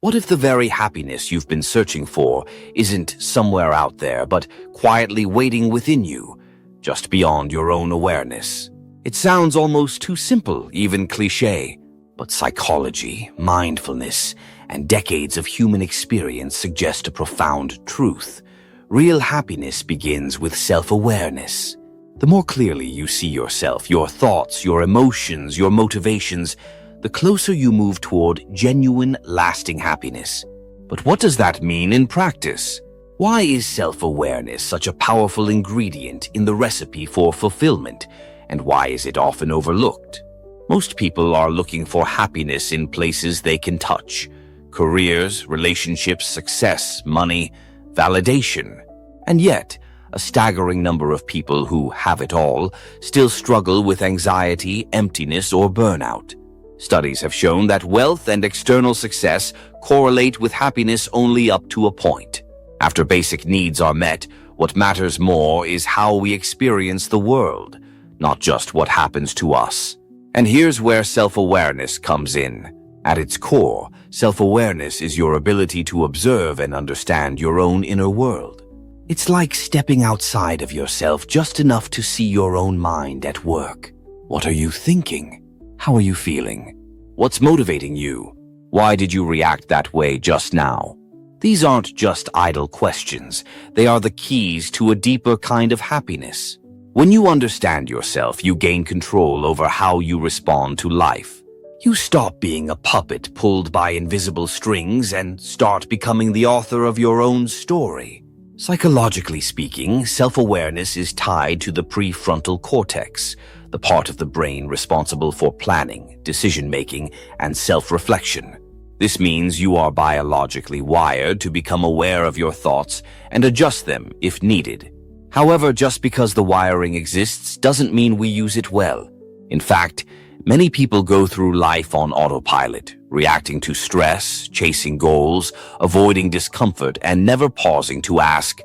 What if the very happiness you've been searching for isn't somewhere out there, but quietly waiting within you, just beyond your own awareness? It sounds almost too simple, even cliché, but psychology, mindfulness, and decades of human experience suggest a profound truth. Real happiness begins with self-awareness. The more clearly you see yourself, your thoughts, your emotions, your motivations, the closer you move toward genuine, lasting happiness. But what does that mean in practice? Why is self-awareness such a powerful ingredient in the recipe for fulfillment, and why is it often overlooked? Most people are looking for happiness in places they can touch: careers, relationships, success, money, validation. And yet, a staggering number of people who have it all still struggle with anxiety, emptiness, or burnout. Studies have shown that wealth and external success correlate with happiness only up to a point. After basic needs are met, what matters more is how we experience the world, not just what happens to us. And here's where self-awareness comes in. At its core, self-awareness is your ability to observe and understand your own inner world. It's like stepping outside of yourself just enough to see your own mind at work. What are you thinking? How are you feeling? What's motivating you? Why did you react that way just now? These aren't just idle questions. They are the keys to a deeper kind of happiness. When you understand yourself, you gain control over how you respond to life. You stop being a puppet pulled by invisible strings and start becoming the author of your own story. Psychologically speaking, self-awareness is tied to the prefrontal cortex, the part of the brain responsible for planning, decision-making, and self-reflection. This means you are biologically wired to become aware of your thoughts and adjust them if needed. However, just because the wiring exists doesn't mean we use it well. In fact, many people go through life on autopilot, reacting to stress, chasing goals, avoiding discomfort, and never pausing to ask,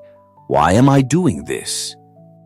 "Why am I doing this?"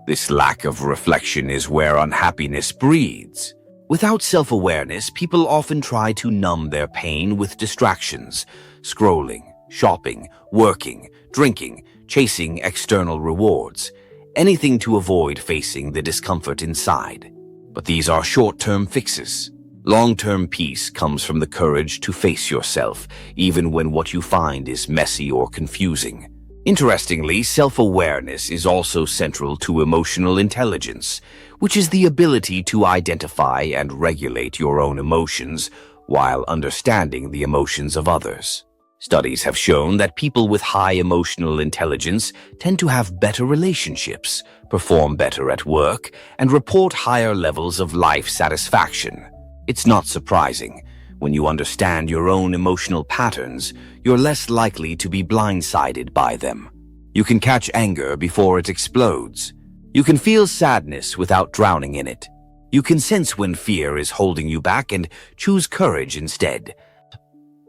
This lack of reflection is where unhappiness breeds. Without self-awareness, people often try to numb their pain with distractions: scrolling, shopping, working, drinking, chasing external rewards, anything to avoid facing the discomfort inside. But these are short-term fixes. Long-term peace comes from the courage to face yourself, even when what you find is messy or confusing. Interestingly, self-awareness is also central to emotional intelligence, which is the ability to identify and regulate your own emotions while understanding the emotions of others. Studies have shown that people with high emotional intelligence tend to have better relationships, perform better at work, and report higher levels of life satisfaction. It's not surprising. When you understand your own emotional patterns, you're less likely to be blindsided by them. You can catch anger before it explodes. You can feel sadness without drowning in it. You can sense when fear is holding you back and choose courage instead.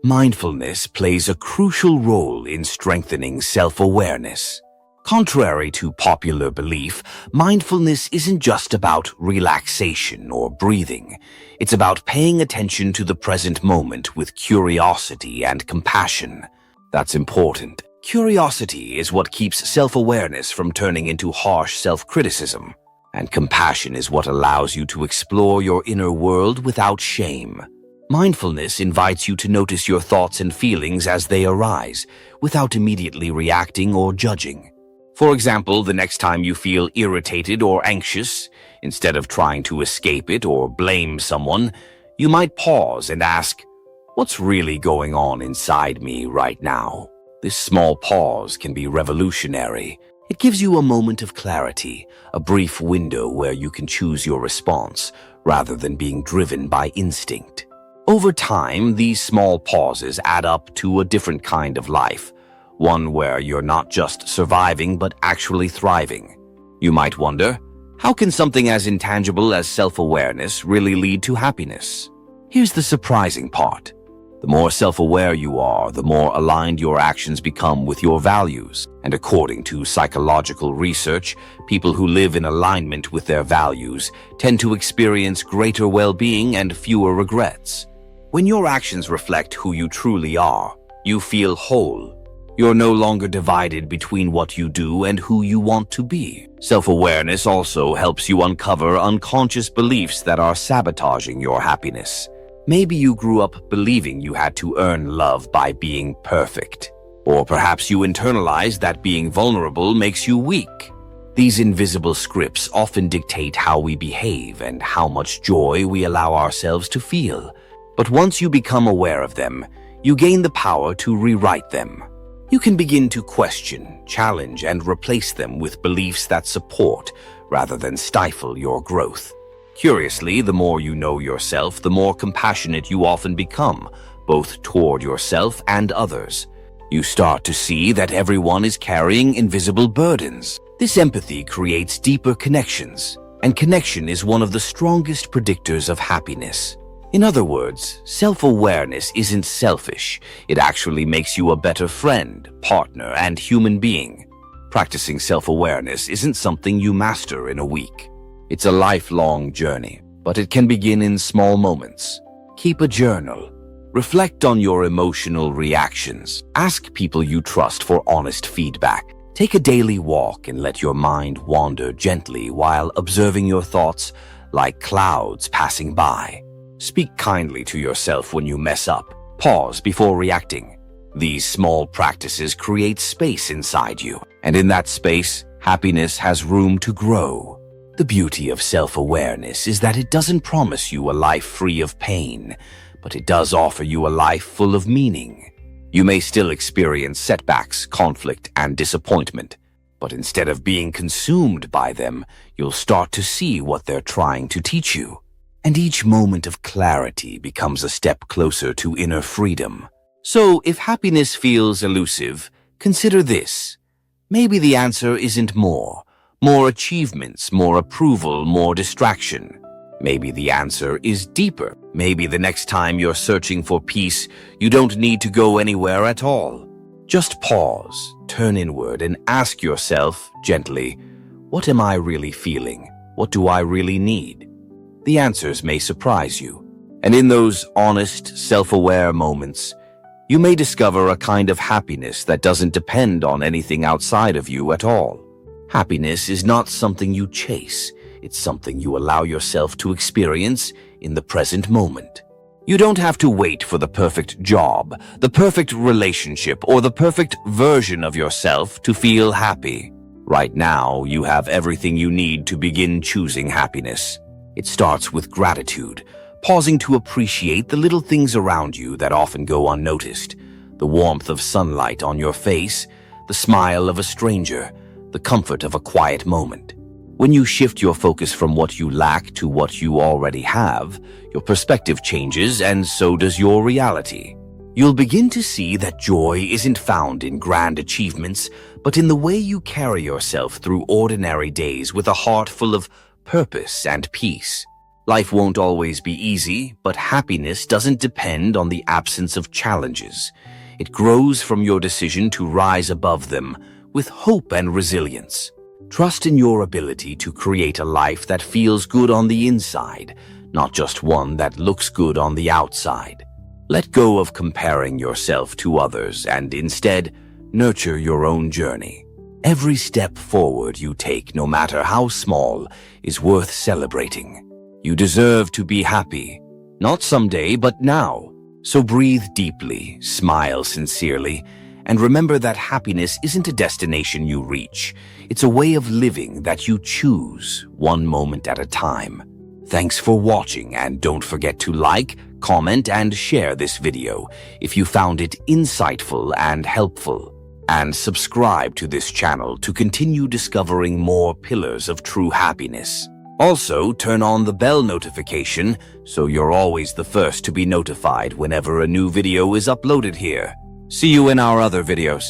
Mindfulness plays a crucial role in strengthening self-awareness. Contrary to popular belief, mindfulness isn't just about relaxation or breathing. It's about paying attention to the present moment with curiosity and compassion. That's important. Curiosity is what keeps self-awareness from turning into harsh self-criticism, and compassion is what allows you to explore your inner world without shame. Mindfulness invites you to notice your thoughts and feelings as they arise, without immediately reacting or judging. For example, the next time you feel irritated or anxious, instead of trying to escape it or blame someone, you might pause and ask, "What's really going on inside me right now?" This small pause can be revolutionary. It gives you a moment of clarity, a brief window where you can choose your response, rather than being driven by instinct. Over time, these small pauses add up to a different kind of life. One where you're not just surviving but actually thriving. You might wonder, how can something as intangible as self-awareness really lead to happiness? Here's the surprising part. The more self-aware you are, the more aligned your actions become with your values. And according to psychological research, people who live in alignment with their values tend to experience greater well-being and fewer regrets. When your actions reflect who you truly are, You feel whole. You're no longer divided between what you do and who you want to be. Self-awareness also helps you uncover unconscious beliefs that are sabotaging your happiness. Maybe you grew up believing you had to earn love by being perfect. Or perhaps you internalized that being vulnerable makes you weak. These invisible scripts often dictate how we behave and how much joy we allow ourselves to feel. But once you become aware of them, you gain the power to rewrite them. You can begin to question, challenge, and replace them with beliefs that support rather than stifle your growth. Curiously, the more you know yourself, the more compassionate you often become, both toward yourself and others. You start to see that everyone is carrying invisible burdens. This empathy creates deeper connections, and connection is one of the strongest predictors of happiness. In other words, self-awareness isn't selfish. It actually makes you a better friend, partner, and human being. Practicing self-awareness isn't something you master in a week. It's a lifelong journey, but it can begin in small moments. Keep a journal. Reflect on your emotional reactions. Ask people you trust for honest feedback. Take a daily walk and let your mind wander gently while observing your thoughts like clouds passing by. Speak kindly to yourself when you mess up. Pause before reacting. These small practices create space inside you, and in that space, happiness has room to grow. The beauty of self-awareness is that it doesn't promise you a life free of pain, but it does offer you a life full of meaning. You may still experience setbacks, conflict, and disappointment, but instead of being consumed by them, you'll start to see what they're trying to teach you. And each moment of clarity becomes a step closer to inner freedom. So, if happiness feels elusive, consider this. Maybe the answer isn't more achievements, more approval, more distraction. Maybe the answer is deeper. Maybe the next time you're searching for peace, you don't need to go anywhere at all. Just pause, turn inward, and ask yourself gently, what am I really feeling? What do I really need? The answers may surprise you. And in those honest, self-aware moments, you may discover a kind of happiness that doesn't depend on anything outside of you at all. Happiness is not something you chase. It's something you allow yourself to experience in the present moment. You don't have to wait for the perfect job, the perfect relationship, or the perfect version of yourself to feel happy. Right now, you have everything you need to begin choosing happiness. It starts with gratitude, pausing to appreciate the little things around you that often go unnoticed. The warmth of sunlight on your face, the smile of a stranger, the comfort of a quiet moment. When you shift your focus from what you lack to what you already have, your perspective changes and so does your reality. You'll begin to see that joy isn't found in grand achievements, but in the way you carry yourself through ordinary days with a heart full of purpose and peace. Life won't always be easy, but happiness doesn't depend on the absence of challenges. It grows from your decision to rise above them with hope and resilience. Trust in your ability to create a life that feels good on the inside, not just one that looks good on the outside. Let go of comparing yourself to others and instead nurture your own journey. Every step forward you take, no matter how small, is worth celebrating. You deserve to be happy, not someday, but now. So breathe deeply, smile sincerely, and remember that happiness isn't a destination you reach. It's a way of living that you choose, one moment at a time. Thanks for watching, and don't forget to like, comment, and share this video if you found it insightful and helpful. And subscribe to this channel to continue discovering more pillars of true happiness. Also, turn on the bell notification so you're always the first to be notified whenever a new video is uploaded here. See you in our other videos.